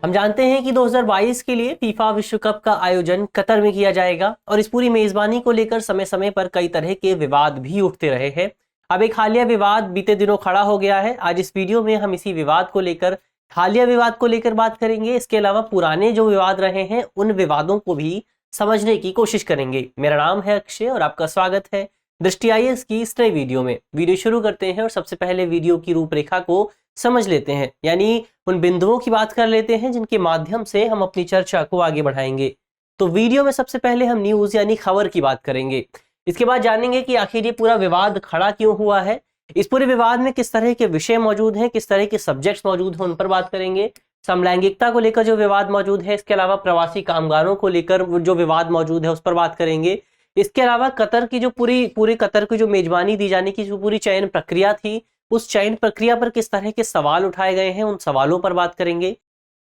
हम जानते हैं कि 2022 के लिए फीफा विश्व कप का आयोजन कतर में किया जाएगा और इस पूरी मेजबानी को लेकर समय समय पर कई तरह के विवाद भी उठते रहे हैं। अब एक हालिया विवाद बीते दिनों खड़ा हो गया है। आज इस वीडियो में हम इसी विवाद को लेकर, हालिया विवाद को लेकर बात करेंगे। इसके अलावा पुराने जो विवाद रहे हैं उन विवादों को भी समझने की कोशिश करेंगे। मेरा नाम है अक्षय और आपका स्वागत है दृष्टि आईएएस की इस नई वीडियो में। वीडियो शुरू करते हैं और सबसे पहले वीडियो की रूपरेखा को समझ लेते हैं, यानी उन बिंदुओं की बात कर लेते हैं जिनके माध्यम से हम अपनी चर्चा को आगे बढ़ाएंगे। तो वीडियो में सबसे पहले हम न्यूज यानी खबर की बात करेंगे। इसके बाद जानेंगे कि आखिर ये पूरा विवाद खड़ा क्यों हुआ है, इस पूरे विवाद में किस तरह के विषय मौजूद हैं, किस तरह के सब्जेक्ट्स मौजूद हैं, उन पर बात करेंगे। समलैंगिकता को लेकर जो विवाद मौजूद है, इसके अलावा प्रवासी कामगारों को लेकर जो विवाद मौजूद है उस पर बात करेंगे। इसके अलावा कतर की जो पूरी कतर की जो मेजबानी दी जाने की जो पूरी चयन प्रक्रिया थी, उस चयन प्रक्रिया पर किस तरह के सवाल उठाए गए हैं, उन सवालों पर बात करेंगे।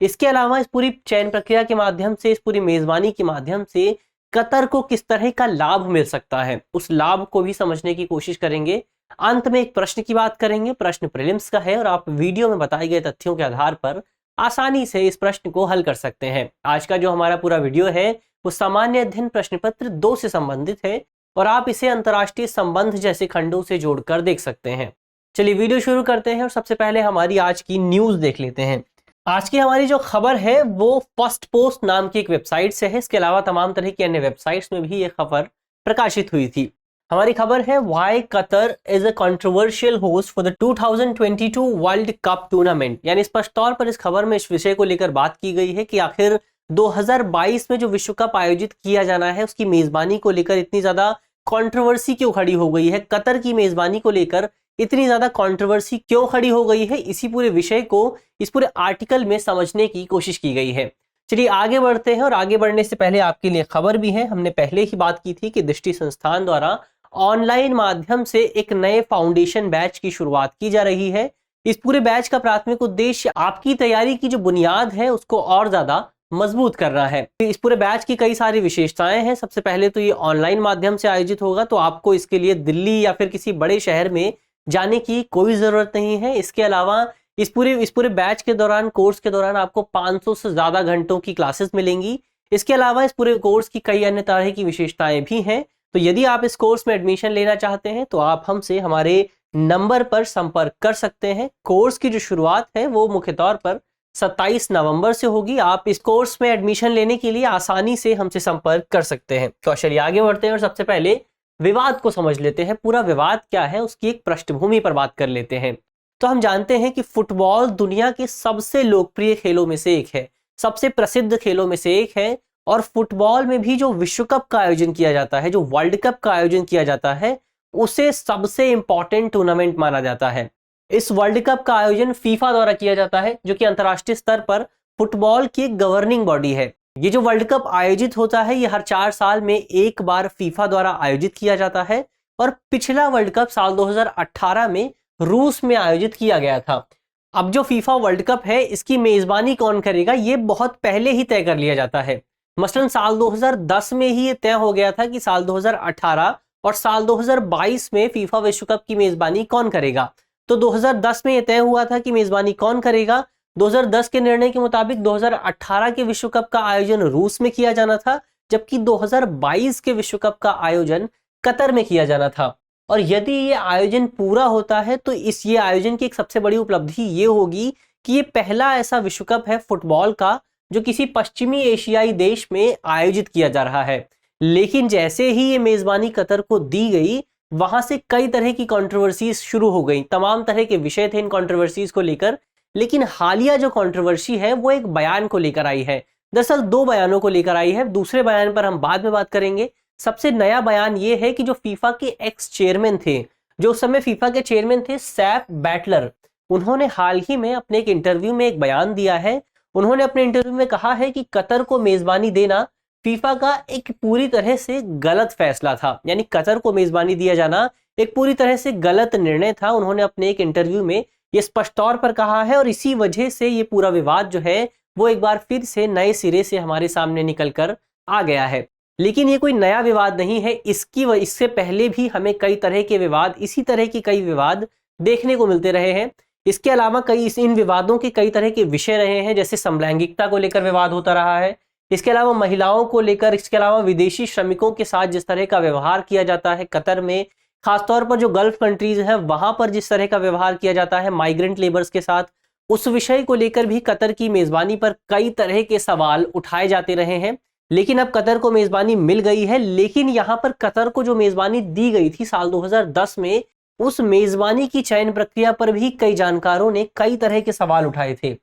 इसके अलावा इस पूरी चयन प्रक्रिया के माध्यम से, इस पूरी मेजबानी के माध्यम से कतर को किस तरह का लाभ मिल सकता है, उस लाभ को भी समझने की कोशिश करेंगे। अंत में एक प्रश्न की बात करेंगे। प्रश्न प्रीलिम्स का है और आप वीडियो में बताए गए तथ्यों के आधार पर आसानी से इस प्रश्न को हल कर सकते हैं। आज का जो हमारा पूरा वीडियो है वो सामान्य अध्ययन प्रश्न पत्र 2 से संबंधित है और आप इसे अंतर्राष्ट्रीय संबंध जैसे खंडों से जोड़कर देख सकते हैं। चलिए वीडियो शुरू करते हैं और सबसे पहले हमारी आज की न्यूज देख लेते हैं। आज की हमारी जो खबर है वो फर्स्ट पोस्ट नाम की एक वेबसाइट से है। इसके अलावा तमाम तरह की अन्य वेबसाइट्स में भी ये खबर प्रकाशित हुई थी। हमारी खबर है why Qatar is a controversial host for the 2022 world cup tournament, यानी स्पष्ट तौर पर इस खबर में इस विषय को लेकर बात की गई है कि आखिर 2022 में जो विश्व कप आयोजित किया जाना है उसकी मेजबानी को लेकर इतनी ज्यादा कंट्रोवर्सी क्यों खड़ी हो गई है, कतर की मेजबानी को लेकर इतनी ज्यादा कंट्रोवर्सी क्यों खड़ी हो गई है। इसी पूरे विषय को इस पूरे आर्टिकल में समझने की कोशिश की गई है। चलिए आगे बढ़ते हैं और आगे बढ़ने से पहले आपके लिए खबर भी है। हमने पहले ही बात की थी कि दृष्टि संस्थान द्वारा ऑनलाइन माध्यम से एक नए फाउंडेशन बैच की शुरुआत की जा रही है। इस पूरे बैच का प्राथमिक उद्देश्य आपकी तैयारी की जो बुनियाद है उसको और ज्यादा मजबूत करना है। इस पूरे बैच की कई सारी विशेषताएं हैं। सबसे पहले तो ये ऑनलाइन माध्यम से आयोजित होगा, तो आपको इसके लिए दिल्ली या फिर किसी बड़े शहर में जाने की कोई जरूरत नहीं है। इसके अलावा इस पूरे बैच के दौरान, कोर्स के दौरान आपको 500 से ज्यादा घंटों की क्लासेस मिलेंगी। इसके अलावा इस पूरे कोर्स की कई अन्य तरह की विशेषताएं भी हैं। तो यदि आप इस कोर्स में एडमिशन लेना चाहते हैं तो आप हमसे हमारे नंबर पर संपर्क कर सकते हैं। कोर्स की जो शुरुआत है वो मुख्य तौर पर 27 नवंबर से होगी। आप इस कोर्स में एडमिशन लेने के लिए आसानी से हमसे संपर्क कर सकते हैं। तो चलिए आगे बढ़ते हैं और सबसे पहले विवाद को समझ लेते हैं। पूरा विवाद क्या है उसकी एक पृष्ठभूमि पर बात कर लेते हैं। तो हम जानते हैं कि फुटबॉल दुनिया के सबसे लोकप्रिय खेलों में से एक है, सबसे प्रसिद्ध खेलों में से एक है। और फुटबॉल में भी जो विश्व कप का आयोजन किया जाता है, जो वर्ल्ड कप का आयोजन किया जाता है, उसे सबसे इंपॉर्टेंट टूर्नामेंट माना जाता है। इस वर्ल्ड कप का आयोजन फीफा द्वारा किया जाता है, जो कि अंतर्राष्ट्रीय स्तर पर फुटबॉल की एक गवर्निंग बॉडी है। ये जो वर्ल्ड कप आयोजित होता है ये हर 4 साल में एक बार फीफा द्वारा आयोजित किया जाता है और पिछला वर्ल्ड कप साल 2018 में रूस में आयोजित किया गया था। अब जो फीफा वर्ल्ड कप है इसकी मेजबानी कौन करेगा ये बहुत पहले ही तय कर लिया जाता है। मसलन साल 2010 में ही ये तय हो गया था कि साल 2018 और साल 2022 में फीफा विश्व कप की मेजबानी कौन करेगा। तो 2010 में यह तय हुआ था कि मेजबानी कौन करेगा। 2010 के निर्णय के मुताबिक 2018 के विश्व कप का आयोजन रूस में किया जाना था, जबकि 2022 के विश्व कप का आयोजन कतर में किया जाना था। और यदि ये आयोजन पूरा होता है तो ये आयोजन की एक सबसे बड़ी उपलब्धि ये होगी कि ये पहला ऐसा विश्व कप है फुटबॉल का जो किसी पश्चिमी एशियाई देश में आयोजित किया जा रहा है। लेकिन जैसे ही ये मेजबानी कतर को दी गई, वहां से कई तरह की कंट्रोवर्सीज शुरू हो गई। तमाम तरह के विषय थे इन कंट्रोवर्सीज को लेकर, लेकिन हालिया जो कंट्रोवर्सी है वो एक बयान को लेकर आई है। दरअसल 2 बयानों को लेकर आई है। दूसरे बयान पर हम बाद में बात करेंगे। सबसे नया बयान ये है कि जो फीफा के एक्स चेयरमैन थे, जो उस समय फीफा के चेयरमैन थे सेप बैटलर, उन्होंने हाल ही में अपने एक इंटरव्यू में एक बयान दिया है। उन्होंने अपने इंटरव्यू में कहा है कि कतर को मेजबानी देना फीफा का एक पूरी तरह से गलत फैसला था, यानी कतर को मेजबानी दिया जाना एक पूरी तरह से गलत निर्णय था। उन्होंने अपने एक इंटरव्यू में ये स्पष्ट तौर पर कहा है और इसी वजह से ये पूरा विवाद जो है वो एक बार फिर से नए सिरे से हमारे सामने निकल कर आ गया है। लेकिन ये कोई नया विवाद नहीं है। इससे पहले भी हमें कई तरह के विवाद, इसी तरह के कई विवाद देखने को मिलते रहे हैं। इसके अलावा कई इन विवादों के कई तरह के विषय रहे हैं, जैसे समलैंगिकता को लेकर विवाद होता रहा है, इसके अलावा महिलाओं को लेकर, इसके अलावा विदेशी श्रमिकों के साथ जिस तरह का व्यवहार किया जाता है कतर में, खासतौर पर जो गल्फ कंट्रीज है वहां पर जिस तरह का व्यवहार किया जाता है माइग्रेंट लेबर्स के साथ, उस विषय को लेकर भी कतर की मेजबानी पर कई तरह के सवाल उठाए जाते रहे हैं। लेकिन अब कतर को मेजबानी मिल गई है, लेकिन यहां पर कतर को जो मेजबानी दी गई थी साल 2010 में, उस मेजबानी की चयन प्रक्रिया पर भी कई जानकारों ने कई तरह के सवाल उठाए थे।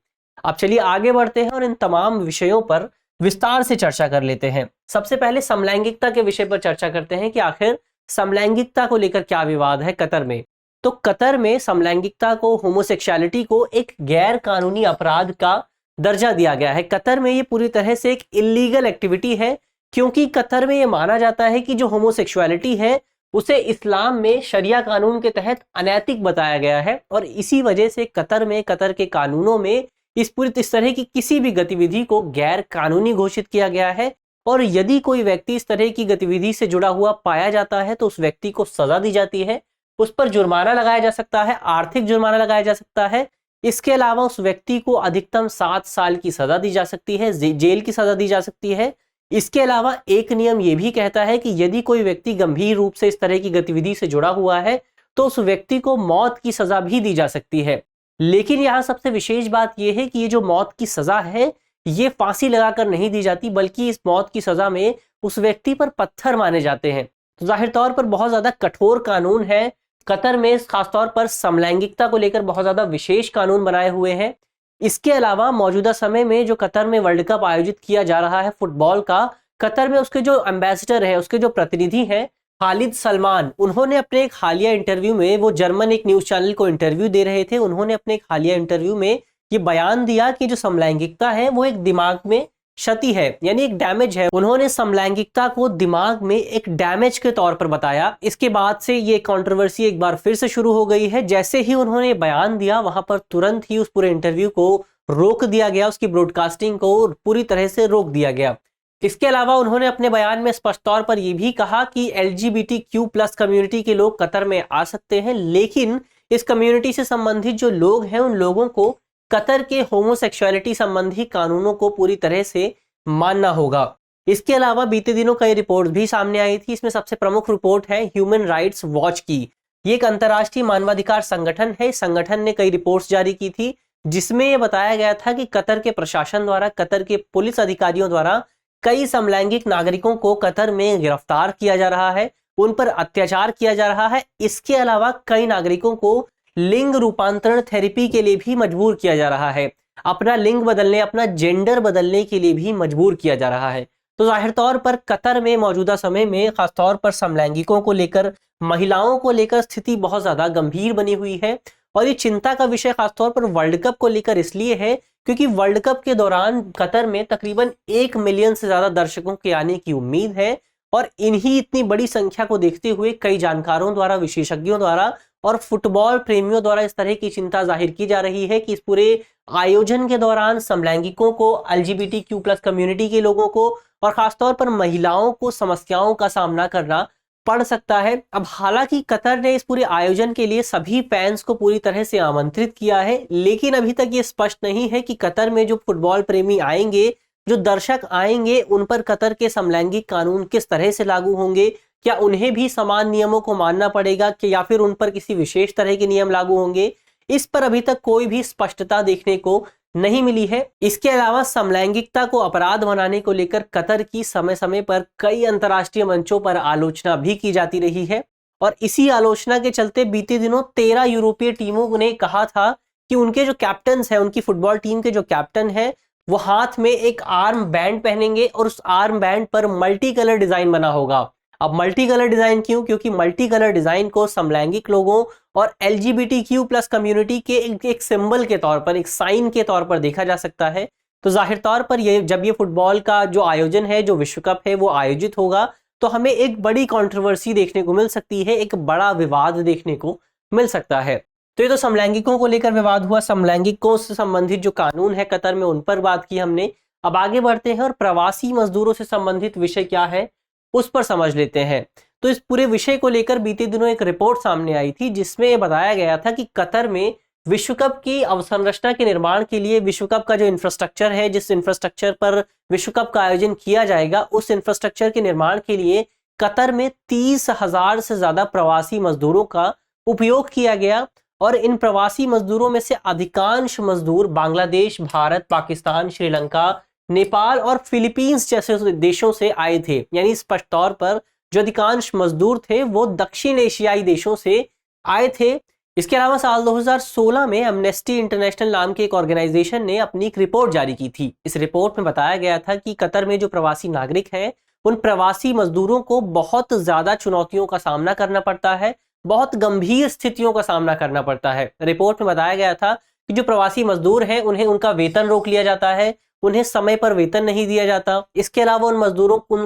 अब चलिए आगे बढ़ते हैं और इन तमाम विषयों पर विस्तार से चर्चा कर लेते हैं। सबसे पहले समलैंगिकता के विषय पर चर्चा करते हैं कि आखिर समलैंगिकता को लेकर क्या विवाद है कतर में। तो कतर में समलैंगिकता को, होमोसेक्सुअलिटी को एक गैर कानूनी अपराध का दर्जा दिया गया है। कतर में ये पूरी तरह से एक इलीगल एक्टिविटी है, क्योंकि कतर में ये माना जाता है कि जो होमोसेक्सुअलिटी है उसे इस्लाम में शरिया कानून के तहत अनैतिक बताया गया है, और इसी वजह से कतर में, कतर के कानूनों में इस तरह की किसी भी गतिविधि को गैर कानूनी घोषित किया गया है। और यदि कोई व्यक्ति इस तरह की गतिविधि से जुड़ा हुआ पाया जाता है तो उस व्यक्ति को सजा दी जाती है, उस पर जुर्माना लगाया जा सकता है, आर्थिक जुर्माना लगाया जा सकता है। इसके अलावा उस व्यक्ति को अधिकतम 7 साल की सजा दी जा सकती है, जेल की सजा दी जा सकती है। इसके अलावा एक नियम यह भी कहता है कि यदि कोई व्यक्ति गंभीर रूप से इस तरह की गतिविधि से जुड़ा हुआ है तो उस व्यक्ति को मौत की सजा भी दी जा सकती है। लेकिन यहाँ सबसे विशेष बात यह है कि ये जो मौत की सजा है ये फांसी लगाकर नहीं दी जाती, बल्कि इस मौत की सजा में उस व्यक्ति पर पत्थर माने जाते हैं। तो जाहिर तौर पर बहुत ज्यादा कठोर कानून है। कतर में खासतौर पर समलैंगिकता को लेकर बहुत ज्यादा विशेष कानून बनाए हुए हैं। इसके अलावा मौजूदा समय में जो कतर में वर्ल्ड कप आयोजित किया जा रहा है फुटबॉल का, कतर में उसके जो एम्बेसडर हैं, उसके जो प्रतिनिधि हैं खालिद सलमान, उन्होंने अपने एक हालिया इंटरव्यू में, वो जर्मन एक न्यूज चैनल को इंटरव्यू दे रहे थे, उन्होंने अपने एक हालिया इंटरव्यू में ये बयान दिया कि जो समलैंगिकता है वो एक दिमाग में क्षति है, यानी एक डैमेज है। उन्होंने समलैंगिकता को दिमाग में एक डैमेज के तौर पर बताया। इसके बाद से ये कंट्रोवर्सी एक बार फिर से शुरू हो गई है। जैसे ही उन्होंने बयान दिया वहां पर तुरंत ही उस पूरे इंटरव्यू को रोक दिया गया, उसकी ब्रॉडकास्टिंग को पूरी तरह से रोक दिया गया। इसके अलावा उन्होंने अपने बयान में स्पष्ट तौर पर यह भी कहा कि LGBTQ+ कम्युनिटी के लोग कतर में आ सकते हैं, लेकिन इस कम्युनिटी से संबंधित जो लोग हैं उन लोगों को कतर के होमोसेक्सुअलिटी संबंधी कानूनों को पूरी तरह से मानना होगा। इसके अलावा बीते दिनों कई रिपोर्ट भी सामने आई थी। इसमें सबसे प्रमुख रिपोर्ट है ह्यूमन राइट्स वॉच की। ये एक अंतर्राष्ट्रीय मानवाधिकार संगठन है। संगठन ने कई रिपोर्ट्स जारी की थी जिसमें यह बताया गया था कि कतर के प्रशासन द्वारा, कतर के पुलिस अधिकारियों द्वारा कई समलैंगिक नागरिकों को कतर में गिरफ्तार किया जा रहा है, उन पर अत्याचार किया जा रहा है। इसके अलावा कई नागरिकों को लिंग रूपांतरण थेरेपी के लिए भी मजबूर किया जा रहा है, अपना लिंग बदलने, अपना जेंडर बदलने के लिए भी मजबूर किया जा रहा है। तो जाहिर तौर पर कतर में मौजूदा समय में खासतौर पर समलैंगिकों को लेकर, महिलाओं को लेकर स्थिति बहुत ज्यादा गंभीर बनी हुई है। और ये चिंता का विषय खासतौर पर वर्ल्ड कप को लेकर इसलिए है क्योंकि वर्ल्ड कप के दौरान कतर में तकरीबन 1 मिलियन से ज्यादा दर्शकों के आने की उम्मीद है। और इन्हीं इतनी बड़ी संख्या को देखते हुए कई जानकारों द्वारा, विशेषज्ञों द्वारा और फुटबॉल प्रेमियों द्वारा इस तरह की चिंता जाहिर की जा रही है कि इस पूरे आयोजन के दौरान समलैंगिकों को, LGBTQ+ कम्युनिटी के लोगों को और खासतौर पर महिलाओं को समस्याओं का सामना करना पड़ सकता है। अब हालांकि कतर ने इस पूरे आयोजन के लिए सभी फैंस को पूरी तरह से आमंत्रित किया है, लेकिन अभी तक ये स्पष्ट नहीं है कि कतर में जो फुटबॉल प्रेमी आएंगे, जो दर्शक आएंगे, उन पर कतर के समलैंगिक कानून किस तरह से लागू होंगे। क्या उन्हें भी समान नियमों को मानना पड़ेगा कि या फिर उन पर किसी विशेष तरह के नियम लागू होंगे, इस पर अभी तक कोई भी स्पष्टता देखने को नहीं मिली है। इसके अलावा समलैंगिकता को अपराध बनाने को लेकर कतर की समय समय पर कई अंतर्राष्ट्रीय मंचों पर आलोचना भी की जाती रही है। और इसी आलोचना के चलते बीते दिनों 13 यूरोपीय टीमों ने कहा था कि उनके जो कैप्टन्स हैं, उनकी फुटबॉल टीम के जो कैप्टन हैं, वो हाथ में एक आर्म बैंड पहनेंगे और उस आर्म बैंड पर मल्टी कलर डिजाइन बना होगा। अब मल्टी कलर डिजाइन क्यों? क्योंकि मल्टी कलर डिजाइन को समलैंगिक लोगों और LGBTQ+ कम्युनिटी के एक सिंबल के तौर पर, एक साइन के तौर पर देखा जा सकता है। तो जाहिर तौर पर जब ये फुटबॉल का जो आयोजन है, जो विश्व कप है, वो आयोजित होगा तो हमें एक बड़ी कंट्रोवर्सी देखने को मिल सकती है, एक बड़ा विवाद देखने को मिल सकता है। तो ये तो समलैंगिकों को लेकर विवाद हुआ। समलैंगिकों से संबंधित जो कानून है कतर में, उन पर बात की हमने। अब आगे बढ़ते हैं और प्रवासी मजदूरों से संबंधित विषय क्या है उस पर समझ लेते हैं। तो इस पूरे विषय को लेकर बीते दिनों एक रिपोर्ट सामने आई थी जिसमें बताया गया था कि कतर में विश्व कप की अवसंरचना के निर्माण के लिए विश्व कप का जो इंफ्रास्ट्रक्चर है, जिस इंफ्रास्ट्रक्चर पर विश्व कप का आयोजन किया जाएगा, उस इंफ्रास्ट्रक्चर के निर्माण के लिए कतर में 30,000 से ज्यादा प्रवासी मजदूरों का उपयोग किया गया। और इन प्रवासी मजदूरों में से अधिकांश मजदूर बांग्लादेश, भारत, पाकिस्तान, श्रीलंका, नेपाल और फिलीपींस जैसे देशों से आए थे। यानी स्पष्ट तौर पर जो अधिकांश मजदूर थे वो दक्षिण एशियाई देशों से आए थे। इसके अलावा साल 2016 में एमनेस्टी इंटरनेशनल नाम के एक ऑर्गेनाइजेशन ने अपनी एक रिपोर्ट जारी की थी। इस रिपोर्ट में बताया गया था कि कतर में जो प्रवासी नागरिक हैं, उन प्रवासी मजदूरों को बहुत ज्यादा चुनौतियों का सामना करना पड़ता है, बहुत गंभीर स्थितियों का सामना करना पड़ता है। रिपोर्ट में बताया गया था कि जो प्रवासी मजदूर हैं उन्हें उनका वेतन रोक लिया जाता है, उन्हें समय पर वेतन नहीं दिया जाता। इसके अलावा उन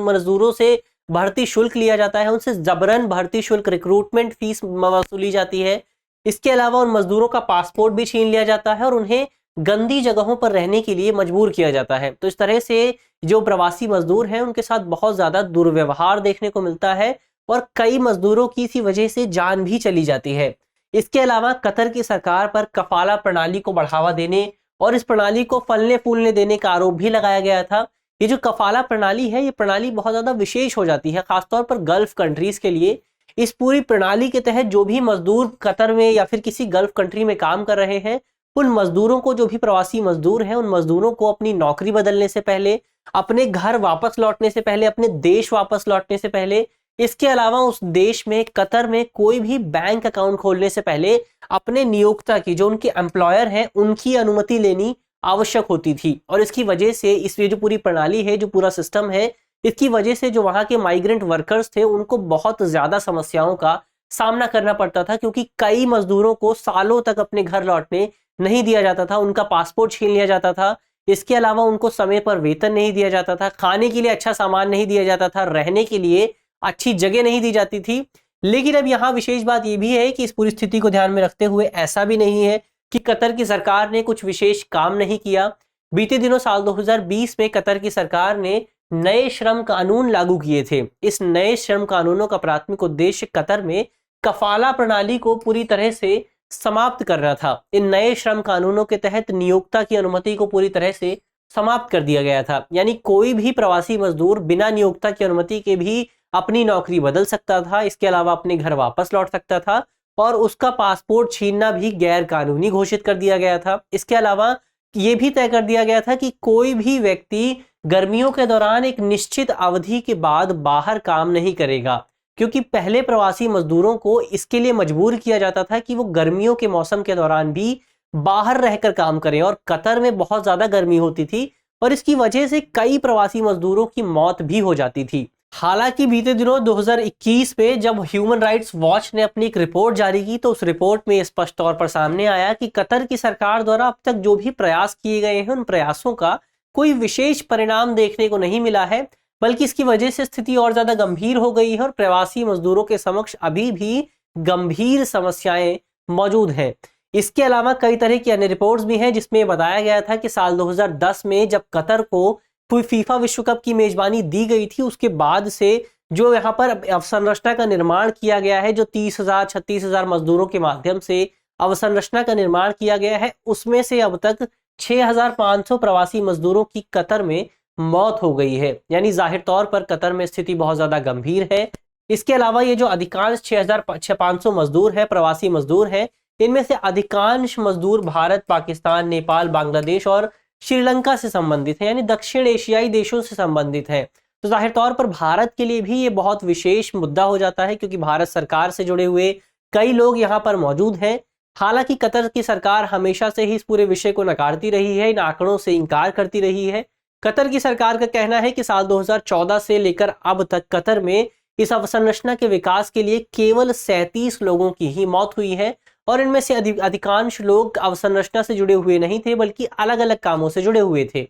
मजदूरों से भर्ती शुल्क लिया जाता है, उनसे जबरन भर्ती शुल्क, रिक्रूटमेंट फीस वसूली जाती है। इसके अलावा उन मजदूरों का पासपोर्ट भी छीन लिया जाता है और उन्हें गंदी जगहों पर रहने के लिए मजबूर किया जाता है। तो इस तरह से जो प्रवासी मजदूर हैं उनके साथ बहुत ज्यादा दुर्व्यवहार देखने को मिलता है और कई मजदूरों की इसी वजह से जान भी चली जाती है। इसके अलावा कतर की सरकार पर कफाला प्रणाली को बढ़ावा देने और इस प्रणाली को फलने फूलने देने का आरोप भी लगाया गया था। ये जो कफाला प्रणाली है, ये प्रणाली बहुत ज्यादा विशेष हो जाती है, खासतौर पर गल्फ कंट्रीज के लिए। इस पूरी प्रणाली के तहत जो भी मजदूर कतर में या फिर किसी गल्फ कंट्री में काम कर रहे हैं, उन मजदूरों को, जो भी प्रवासी मजदूर हैं, उन मजदूरों को अपनी नौकरी बदलने से पहले, अपने घर वापस लौटने से पहले, अपने देश वापस लौटने से पहले, इसके अलावा उस देश में, कतर में कोई भी बैंक अकाउंट खोलने से पहले अपने नियोक्ता की, जो उनके एम्प्लॉयर हैं, उनकी अनुमति लेनी आवश्यक होती थी। और इसकी वजह से इस ये जो पूरी प्रणाली है, जो पूरा सिस्टम है, इसकी वजह से जो वहां के माइग्रेंट वर्कर्स थे उनको बहुत ज्यादा समस्याओं का सामना करना पड़ता था, क्योंकि कई मजदूरों को सालों तक अपने घर लौटने नहीं दिया जाता था, उनका पासपोर्ट छीन लिया जाता था। इसके अलावा उनको समय पर वेतन नहीं दिया जाता था, खाने के लिए अच्छा सामान नहीं दिया जाता था, रहने के लिए अच्छी जगह नहीं दी जाती थी। लेकिन अब यहाँ विशेष बात यह भी है कि इस पूरी स्थिति को ध्यान में रखते हुए ऐसा भी नहीं है कि कतर की सरकार ने कुछ विशेष काम नहीं किया। बीते दिनों साल 2020 में कतर की सरकार ने नए श्रम कानून लागू किए थे। इस नए श्रम कानूनों का प्राथमिक उद्देश्य कतर में कफाला प्रणाली को पूरी तरह से समाप्त करना था। इन नए श्रम कानूनों के तहत नियोक्ता की अनुमति को पूरी तरह से समाप्त कर दिया गया था। यानी कोई भी प्रवासी मजदूर बिना नियोक्ता की अनुमति के भी अपनी नौकरी बदल सकता था, इसके अलावा अपने घर वापस लौट सकता था और उसका पासपोर्ट छीनना भी गैर कानूनी घोषित कर दिया गया था। इसके अलावा ये भी तय कर दिया गया था कि कोई भी व्यक्ति गर्मियों के दौरान एक निश्चित अवधि के बाद बाहर काम नहीं करेगा, क्योंकि पहले प्रवासी मजदूरों को इसके लिए मजबूर किया जाता था कि वो गर्मियों के मौसम के दौरान भी बाहर रहकर काम करें, और कतर में बहुत ज्यादा गर्मी होती थी और इसकी वजह से कई प्रवासी मजदूरों की मौत भी हो जाती थी। हालांकि बीते दिनों 2021 में जब ह्यूमन राइट्स वॉच ने अपनी एक रिपोर्ट जारी की, तो उस रिपोर्ट में स्पष्ट तौर पर सामने आया कि कतर की सरकार द्वारा अब तक जो भी प्रयास किए गए हैं, उन प्रयासों का कोई विशेष परिणाम देखने को नहीं मिला है, बल्कि इसकी वजह से स्थिति और ज्यादा गंभीर हो गई है और प्रवासी मजदूरों के समक्ष अभी भी गंभीर समस्याएं मौजूद हैं। इसके अलावा कई तरह की अन्य रिपोर्ट्स भी हैं, जिसमें बताया गया था कि साल 2010 में जब कतर को फीफा विश्व कप की मेजबानी दी गई थी, उसके बाद से जो यहाँ पर अवसंरचना का निर्माण किया गया है, जो 30,000 36,000 मजदूरों के माध्यम से अवसंरचना का निर्माण किया गया है, उसमें से अब तक 6,500 प्रवासी मजदूरों की कतर में मौत हो गई है। यानी जाहिर तौर पर कतर में स्थिति बहुत ज्यादा गंभीर है। इसके अलावा ये जो अधिकांश 6,500 मजदूर है, प्रवासी मजदूर हैं, इनमें से अधिकांश मजदूर भारत, पाकिस्तान, नेपाल, बांग्लादेश और श्रीलंका से संबंधित है, यानी दक्षिण एशियाई देशों से संबंधित है। तो जाहिर तौर पर भारत के लिए भी ये बहुत विशेष मुद्दा हो जाता है, क्योंकि भारत सरकार से जुड़े हुए कई लोग यहाँ पर मौजूद हैं। हालांकि कतर की सरकार हमेशा से ही इस पूरे विषय को नकारती रही है, इन आंकड़ों से इंकार करती रही है। कतर की सरकार का कहना है कि साल 2014 से लेकर अब तक कतर में इस अवसंरचना के विकास के लिए केवल 37 लोगों की ही मौत हुई है, और इनमें से अधिकांश लोग अवसंरचना से जुड़े हुए नहीं थे, बल्कि अलग अलग कामों से जुड़े हुए थे।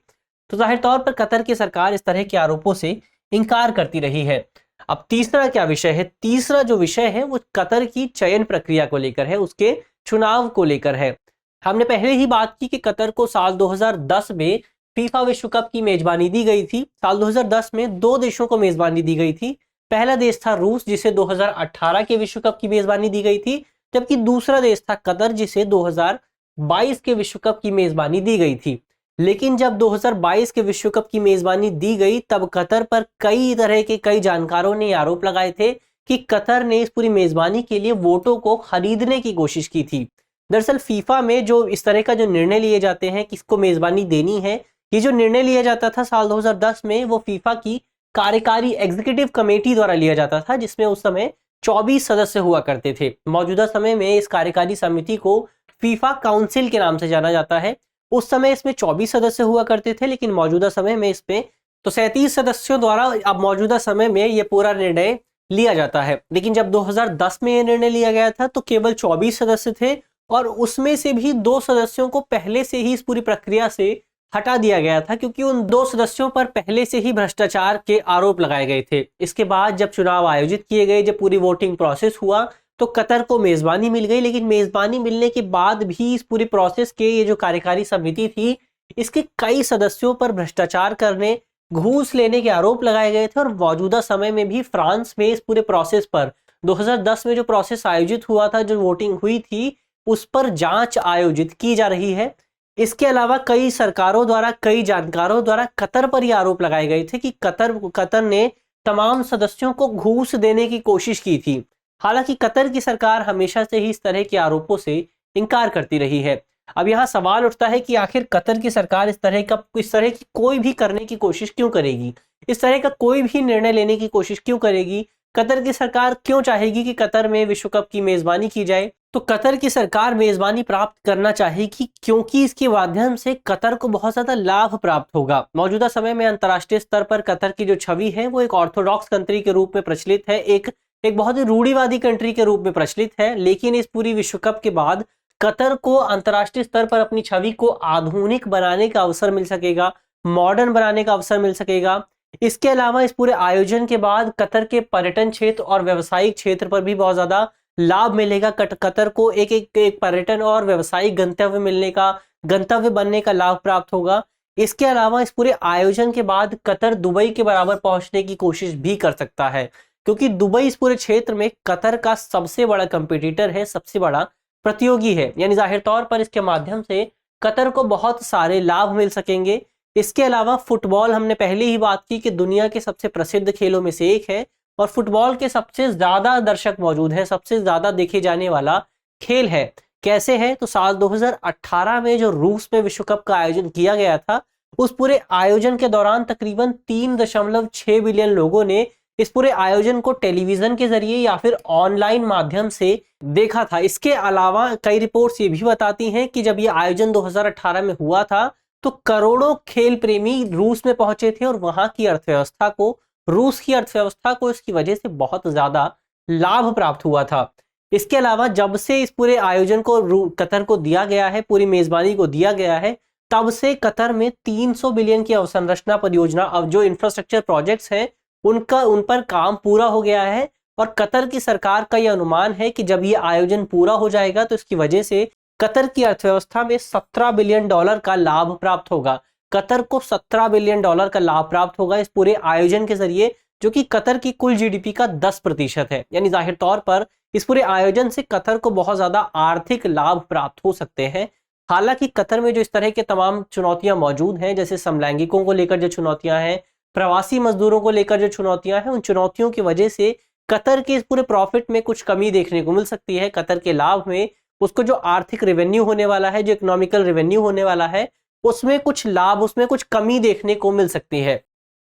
तो जाहिर तौर पर कतर की सरकार इस तरह के आरोपों से इंकार करती रही है। अब तीसरा क्या विषय है? तीसरा जो विषय है वो कतर की चयन प्रक्रिया को लेकर है, उसके चुनाव को लेकर है। हमने पहले ही बात की कि कतर को साल 2010 में फीफा विश्व कप की मेजबानी दी गई थी। साल 2010 में 2 देशों को मेजबानी दी गई थी। पहला देश था रूस, जिसे 2018 के विश्व कप की मेजबानी दी गई थी, जबकि दूसरा देश था कतर, जिसे 2022 के विश्व कप की मेजबानी दी गई थी। लेकिन जब 2022 के विश्व कप की मेजबानी दी गई तब कतर पर कई तरह के कई जानकारों ने आरोप लगाए थे कि कतर ने इस पूरी मेजबानी के लिए वोटों को खरीदने की कोशिश की थी। दरअसल फीफा में जो इस तरह का जो निर्णय लिए जाते हैं किसको मेजबानी देनी है, ये जो निर्णय लिया जाता था साल 2010 में, वो फीफा की कार्यकारी एग्जीक्यूटिव कमेटी द्वारा लिया जाता था, जिसमें उस समय 24 सदस्य हुआ करते थे। मौजूदा समय में इस कार्यकारी समिति को फीफा काउंसिल के नाम से जाना जाता है। उस समय इसमें 24 सदस्य हुआ करते थे, लेकिन मौजूदा समय में इसमें तो 37 सदस्यों द्वारा अब मौजूदा समय में ये पूरा निर्णय लिया जाता है। लेकिन जब 2010 में ये निर्णय लिया गया था तो केवल 24 सदस्य थे, और उसमें से भी 2 सदस्यों को पहले से ही इस पूरी प्रक्रिया से हटा दिया गया था, क्योंकि उन 2 सदस्यों पर पहले से ही भ्रष्टाचार के आरोप लगाए गए थे। इसके बाद जब चुनाव आयोजित किए गए, जब पूरी वोटिंग प्रोसेस हुआ, तो कतर को मेजबानी मिल गई। लेकिन मेजबानी मिलने के बाद भी इस पूरी प्रोसेस के ये जो कार्यकारी समिति थी, इसके कई सदस्यों पर भ्रष्टाचार करने, घूस लेने के आरोप लगाए गए थे। और मौजूदा समय में भी फ्रांस में इस पूरे प्रोसेस पर 2010 में जो प्रोसेस आयोजित हुआ था, जो वोटिंग हुई थी, उस पर जांच आयोजित की जा रही है। इसके अलावा कई सरकारों द्वारा, कई जानकारों द्वारा कतर पर यह आरोप लगाए गए थे कि कतर ने तमाम सदस्यों को घूस देने की कोशिश की थी। हालांकि कतर की सरकार हमेशा से ही इस तरह के आरोपों से इनकार करती रही है। अब यहाँ सवाल उठता है कि आखिर कतर की सरकार इस तरह की कोई भी करने की कोशिश क्यों करेगी, इस तरह का कोई भी निर्णय लेने की कोशिश क्यों करेगी? कतर की सरकार क्यों चाहेगी कि कतर में विश्व कप की मेजबानी की जाए? तो कतर की सरकार मेजबानी प्राप्त करना चाहेगी क्योंकि इसके माध्यम से कतर को बहुत ज्यादा लाभ प्राप्त होगा। मौजूदा समय में अंतर्राष्ट्रीय स्तर पर कतर की जो छवि है वो एक ऑर्थोडॉक्स कंट्री के रूप में प्रचलित है, एक बहुत ही रूढ़िवादी कंट्री के रूप में प्रचलित है। लेकिन इस पूरी विश्व कप के बाद कतर को अंतर्राष्ट्रीय स्तर पर अपनी छवि को आधुनिक बनाने का अवसर मिल सकेगा, मॉडर्न बनाने का अवसर मिल सकेगा। इसके अलावा इस पूरे आयोजन के बाद कतर के पर्यटन क्षेत्र और व्यवसायिक क्षेत्र पर भी बहुत ज्यादा लाभ मिलेगा। कतर को एक पर्यटन और व्यवसायिक गंतव्य बनने का लाभ प्राप्त होगा। इसके अलावा इस पूरे आयोजन के बाद कतर दुबई के बराबर पहुंचने की कोशिश भी कर सकता है, क्योंकि दुबई इस पूरे क्षेत्र में कतर का सबसे बड़ा कंपटीटर है, सबसे बड़ा प्रतियोगी है। यानी जाहिर तौर पर इसके माध्यम से कतर को बहुत सारे लाभ मिल सकेंगे। इसके अलावा फुटबॉल, हमने पहले ही बात की कि दुनिया के सबसे प्रसिद्ध खेलों में से एक है, और फुटबॉल के सबसे ज्यादा दर्शक मौजूद हैं, सबसे ज्यादा देखे जाने वाला खेल है। कैसे है? तो साल 2018 में जो रूस में विश्व कप का आयोजन किया गया था, उस पूरे आयोजन के दौरान तकरीबन 3.6 बिलियन लोगों ने इस पूरे आयोजन को टेलीविजन के जरिए या फिर ऑनलाइन माध्यम से देखा था। इसके अलावा कई रिपोर्ट्स ये भी बताती हैं कि जब ये आयोजन 2018 में हुआ था तो करोड़ों खेल प्रेमी रूस में पहुंचे थे, और वहां की अर्थव्यवस्था को, रूस की अर्थव्यवस्था को इसकी वजह से बहुत ज्यादा लाभ प्राप्त हुआ था। इसके अलावा जब से इस पूरे आयोजन को कतर को दिया गया है, पूरी मेजबानी को दिया गया है, तब से कतर में 300 बिलियन की अवसंरचना परियोजना, अब जो इंफ्रास्ट्रक्चर प्रोजेक्ट्स हैं उन पर काम पूरा हो गया है। और कतर की सरकार का यह अनुमान है कि जब ये आयोजन पूरा हो जाएगा तो इसकी वजह से कतर की अर्थव्यवस्था में $17 बिलियन का लाभ प्राप्त होगा। कतर को $17 बिलियन का लाभ प्राप्त होगा इस पूरे आयोजन के जरिए, जो कि कतर की कुल जीडीपी का 10% है। यानी जाहिर तौर पर इस पूरे आयोजन से कतर को बहुत ज्यादा आर्थिक लाभ प्राप्त हो सकते हैं। हालांकि कतर में जो इस तरह के तमाम चुनौतियां मौजूद हैं, जैसे समलैंगिकों को लेकर जो चुनौतियां हैं, प्रवासी मजदूरों को लेकर जो चुनौतियां हैं, उन चुनौतियों की वजह से कतर के इस पूरे प्रॉफिट में कुछ कमी देखने को मिल सकती है। कतर के लाभ में उसको जो आर्थिक रेवेन्यू होने वाला है, जो इकोनॉमिकल रेवेन्यू होने वाला है, उसमें कुछ लाभ, उसमें कुछ कमी देखने को मिल सकती है।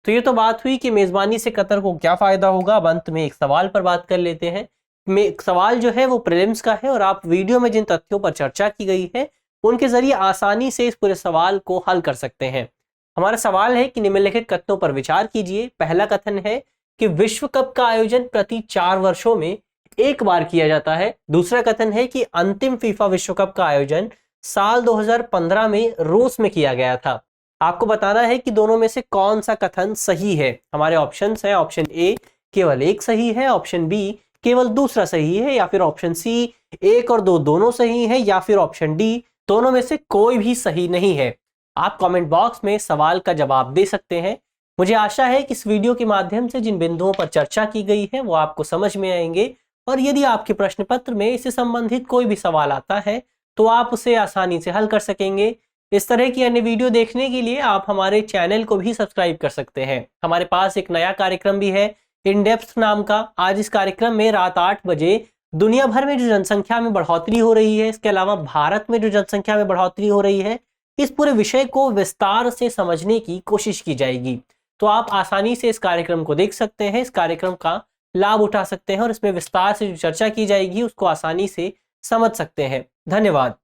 तो ये तो बात हुई कि मेजबानी से कतर को क्या फायदा होगा। अब अंत में एक सवाल पर बात कर लेते हैं। सवाल जो है वो प्रीलिम्स का है, और आप वीडियो में जिन तथ्यों पर चर्चा की गई है उनके जरिए आसानी से इस पूरे सवाल को हल कर सकते हैं। हमारा सवाल है कि निम्नलिखित कथनों पर विचार कीजिए। पहला कथन है कि विश्व कप का आयोजन प्रति 4 वर्षों में एक बार किया जाता है। दूसरा कथन है कि अंतिम फीफा विश्व कप का आयोजन साल 2015 में रूस में किया गया था। आपको बताना है कि दोनों में से कौन सा कथन सही है। हमारे ऑप्शंस हैं, ऑप्शन ए केवल एक सही है, ऑप्शन बी केवल दूसरा सही है, या फिर ऑप्शन सी 1 और 2 दोनों सही है, या फिर ऑप्शन डी दोनों में से कोई भी सही नहीं है। आप कमेंट बॉक्स में सवाल का जवाब दे सकते हैं। मुझे आशा है कि इस वीडियो के माध्यम से जिन बिंदुओं पर चर्चा की गई है वो आपको समझ में आएंगे, और यदि आपके प्रश्न पत्र में इससे संबंधित कोई भी सवाल आता है तो आप उसे आसानी से हल कर सकेंगे। इस तरह की अन्य वीडियो देखने के लिए आप हमारे चैनल को भी सब्सक्राइब कर सकते हैं। हमारे पास एक नया कार्यक्रम भी है, इन डेप्थ नाम का। आज इस कार्यक्रम में रात 8 बजे दुनिया भर में जो जनसंख्या में बढ़ोतरी हो रही है, इसके अलावा भारत में जो जनसंख्या में बढ़ोतरी हो रही है, इस पूरे विषय को विस्तार से समझने की कोशिश की जाएगी। तो आप आसानी से इस कार्यक्रम को देख सकते हैं, इस कार्यक्रम का लाभ उठा सकते हैं और इसमें विस्तार से जो चर्चा की जाएगी उसको आसानी से समझ सकते हैं। धन्यवाद।